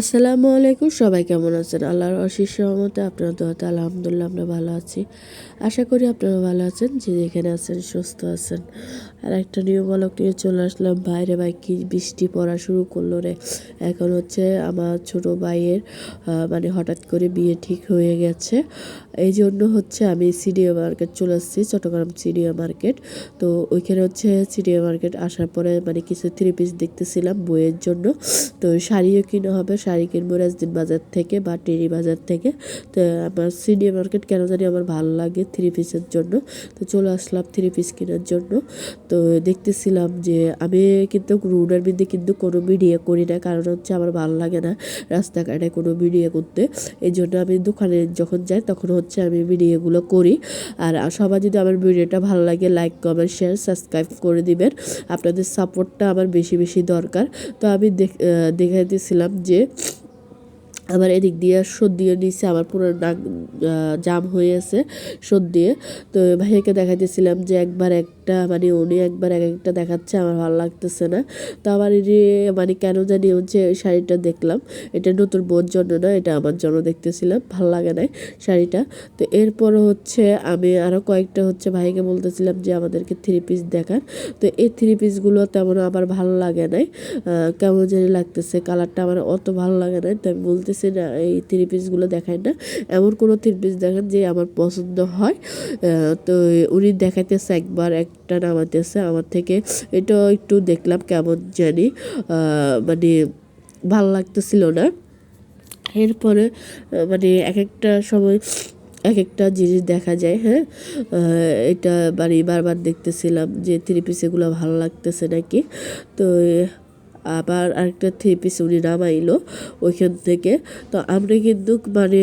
আসসালামু আলাইকুম, সবাই কেমন আছেন? আল্লাহর অশেষ রহমতে আপনার দোয়াতে আলহামদুলিল্লাহ আমরা ভালো আছি। আশা করি আপনারা ভালো আছেন, যে যেখানে আছেন সুস্থ আছেন। আর একটা নিউ ব্লগ নিয়ে চলে আসলাম। বাইরে ভাই কি বৃষ্টি পড়া শুরু করলো রে। এখন হচ্ছে আমার ছোট ভাইয়ের মানে হঠাৎ করে বিয়ে ঠিক হয়ে গেছে। এই জন্য হচ্ছে আমি সিডিও মার্কেট চলে আসছি, চট্টগ্রাম সিডিও মার্কেট। তো ওইখানে হচ্ছে সিডিও মার্কেট আসার পরে মানে কিছু থ্রি পিস দেখতেছিলাম বইয়ের জন্য। তো শাড়িও কিনা হবে, শাড়ি কিনবো রাজদিন বাজার থেকে বা টেরি বাজার থেকে। তো আমার সিডিও মার্কেট কেন জানি আমার ভালো লাগে থ্রি পিসের জন্য। তো চলে আসলাম থ্রি পিস কেনার জন্য। তো দেখতেছিলাম যে আমি কিন্তু রোডের মধ্যে কিন্তু কোনো ভিডিও করি না, কারণ হচ্ছে আমার ভালো লাগে না রাস্তাঘাটে কোনো ভিডিও করতে। এই জন্য আমি দোকানে যখন যাই তখন হচ্ছে আমি ভিডিওগুলো করি। আর সবাই যদি আমার ভিডিওটা ভালো লাগে লাইক কমেন্ট শেয়ার সাবস্ক্রাইব করে দিবেন। আপনাদের সাপোর্টটা আমার বেশি বেশি দরকার। তো আমি দেখাইতেছিলাম যে আমার এদিক দিয়ে সর্দিও নিচে আমার পুরো নাক জাম হয়ে আছে সর্দিয়ে। তো ভাইয়াকে দেখাইতেছিলাম যে একবার একটা মানে উনি একবার এক একটা দেখাচ্ছে, আমার ভালো লাগতেছে না। তো আমার মানে কেন জানি হচ্ছে ওই শাড়িটা দেখলাম, এটা নতুন বোর জন্য না, এটা আমার জন্য দেখতেছিলাম, ভালো লাগে নাই শাড়িটা। তো এরপর হচ্ছে আমি আরও কয়েকটা হচ্ছে ভাইকে বলতেছিলাম যে আমাদেরকে থ্রি পিস দেখান। তো এই থ্রি পিসগুলো তেমন আমার ভালো লাগে নাই, কেমন জানি লাগতেছে, কালারটা আমার অত ভালো লাগে নাই। তো আমি বলতেছি না এই থ্রি পিসগুলো দেখায় না, এমন কোনো থ্রি পিস দেখান যে আমার পছন্দ হয়। তো উনি দেখাইতেছে একবার একটা নামাইতেছে আমার থেকে, এটাও একটু দেখলাম কেমন জানি মানে ভালো লাগতেছিল না। এরপরে মানে এক একটা সময় এক একটা জিনিস দেখা যায়। হ্যাঁ, এটা বারবার দেখতেছিলাম যে থ্রি পিস এগুলো ভালো লাগতেছে নাকি। তো আবার আরেকটা থ্রি পিস উনি নামাইলো ওইখান থেকে। তো আমরা কিন্তু মানে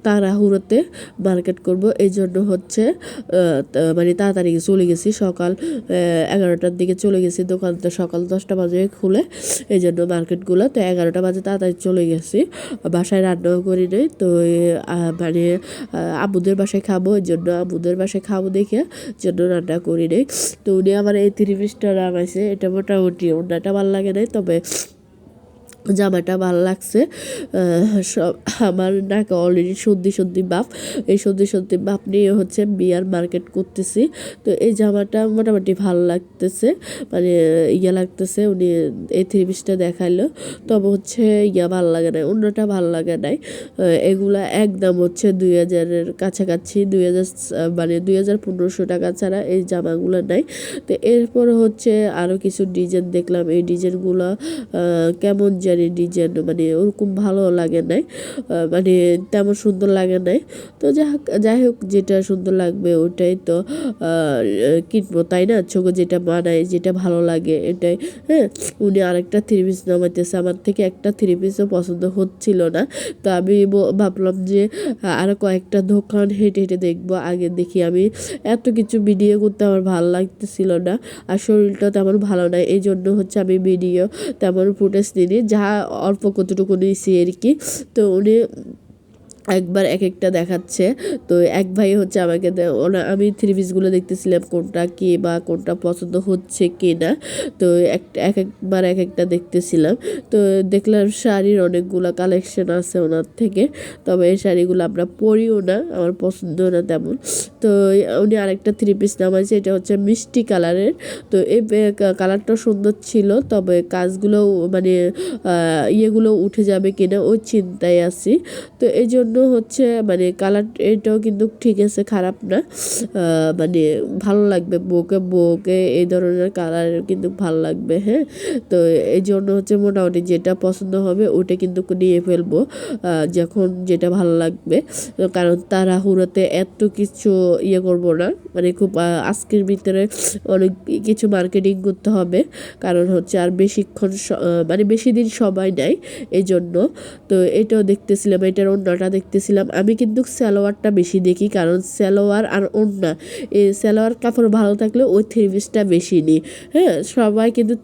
তাড়াহুড়োতে মার্কেট করব, এই জন্য হচ্ছে মানে তাড়াতাড়ি চলে গেছি, সকাল 11টার দিকে চলে গেছি। দোকান তো সকাল 10টা বাজে খুলে, এই জন্য মার্কেটগুলো তো 11টা বাজে তাড়াতাড়ি চলে গেছি। বাসায় রান্নাও করি নাই, তো মানে আবুদের বাসায় খাবো, ওই জন্য আবুদের বাসায় খাবো দেখে জন্য রান্না করি নাই। তো উনি আমার এই 3 পিসটা রান্নাইছে, এটা মোটামুটি ওনাটা ভালো লাগে নাই, তবে জামাটা ভালো লাগছে। সব আমার নাকে অলরেডি সর্দি সর্দি ভাব, এই সর্দি সর্দি ভাব নিয়ে হচ্ছে বিয়ার মার্কেট করতেছি। তো এই জামাটা মোটামুটি ভালো লাগতেছে, মানে লাগতেছে। উনি এই থ্রি পিসটা দেখাইলো, তবে হচ্ছে ভালো লাগে নাই, অন্যটা ভালো লাগে নাই। এগুলা একদম হচ্ছে 2000-এর কাছাকাছি, 2000 মানে 2500 টাকা ছাড়া এই জামাগুলো নাই। তো এরপর হচ্ছে আরও কিছু ডিজাইন দেখলাম, এই ডিজাইনগুলো কেমন জানি ডিজাইন মানে ওরকম ভালো লাগে নাই, মানে তেমন সুন্দর লাগে নাই। তো যাই হোক যেটা সুন্দর লাগবে ওটাই তো কিনবো, তাই না? চোখে যেটা মানায় যেটা ভালো লাগে এটাই। হ্যাঁ, উনি আরেকটা থ্রি পিস নামাইতেছে, আমার থেকে একটা থ্রি পিসও পছন্দ হচ্ছিল না। তো আমি ভাবলাম যে আরও কয়েকটা দোকান হেঁটে হেঁটে দেখবো। আগে দেখি আমি এত কিছু ভিডিও করতে আমার ভালো লাগতেছিল না, আর শরীরটা তেমন ভালো নাই, এই জন্য হচ্ছে আমি ভিডিও তেমন ফুটেজ নিই, যা অল্প কতটুকু নিয়েছি আর কি। তো উনি একবার এক একটা দেখাচ্ছে। তো এক ভাই হচ্ছে আমাকে আমি থ্রি পিসগুলো দেখতেছিলাম কোনটা কি বা কোনটা পছন্দ হচ্ছে কি না। তো একবার এক একটা দেখতেছিলাম। তো দেখলাম শাড়ির অনেকগুলো কালেকশন আছে ওনার থেকে, তবে এই শাড়িগুলো আমরা পরিও না, আমার পছন্দ না তেমন। তো উনি আরেকটা থ্রি পিস নামাইছে, এটা হচ্ছে মিষ্টি কালারের। তো এই কালারটা সুন্দর ছিল, তবে কাজগুলো মানে ইয়েগুলো উঠে যাবে কিনা ওই চিন্তায় আছি। তো এই জন্য হচ্ছে মানে কালার এটাও কিন্তু ঠিক আছে, খারাপ না, মানে ভালো লাগবে বউকে এই ধরনের কালার কিন্তু ভালো লাগবে। হ্যাঁ, তো এই জন্য হচ্ছে মোটামুটি যেটা পছন্দ হবে ওটা কিন্তু নিয়ে ফেলবো যখন যেটা ভালো লাগবে। কারণ তাড়াহুড়োতে এত কিছু করবো না, মানে খুব আজকের ভিতরে অনেক কিছু মার্কেটিং করতে হবে, কারণ হচ্ছে আর বেশিক্ষণ মানে বেশি দিন সময় নেয় এই জন্য। তো এটাও দেখতেছিলাম, এটার ওড়নাটা দেখতেছিলাম। আমি কিন্তু সালোয়ারটা বেশি দেখি, কারণ সালোয়ার আর ওড়না, এই সালোয়ার কাপড় ভালো থাকলে ওই থ্রি পিসটা বেশি নিই। হ্যাঁ, সবাই কিন্তু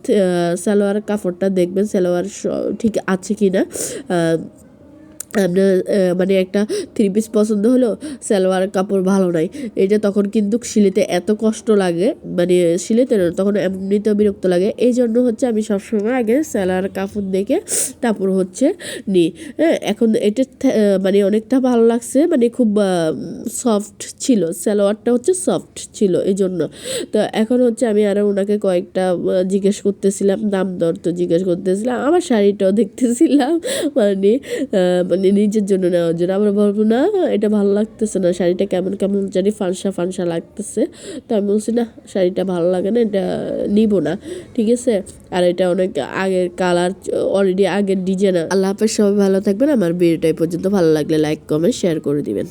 সালোয়ার কাপড়টা দেখবেন সালোয়ার ঠিক আছে কি না। আপনার মানে একটা থ্রি পিস পছন্দ হলো, সালোয়ার কাপড় ভালো নাই, এটা তখন কিন্তু সিলেতে এত কষ্ট লাগে, মানে সিলেতে না, তখন এমনিতেও বিরক্ত লাগে। এই জন্য হচ্ছে আমি সবসময় আগে সালোয়ার কাপড় দেখে তারপর হচ্ছে নিই। হ্যাঁ, এখন এটা মানে অনেকটা ভালো লাগছে, মানে খুব সফট ছিল, সালোয়ারটা হচ্ছে সফট ছিল এই জন্য। তো এখন হচ্ছে আমি আরও ওনাকে কয়েকটা জিজ্ঞেস করতেছিলাম, দাম দর তো জিজ্ঞেস করতেছিলাম, আমার শাড়িটাও দেখতেছিলাম, মানে নিজের জন্য নেওয়ার জন্য। আমরা বলবো না এটা ভালো লাগতেছে না, শাড়িটা কেমন কেমন জানি ফানসা ফানসা লাগতেছে। তো আমি বলছি না, শাড়িটা ভালো লাগে না, এটা নিব না, ঠিক আছে। আর এটা অনেক আগের কালার, অলরেডি আগের ডিজাইন। আল্লাহ হাফেজ, সবাই ভালো থাকবেন। আমার ভিডিওটা এই পর্যন্ত ভালো লাগলে লাইক কমেন্ট শেয়ার করে দিবেন।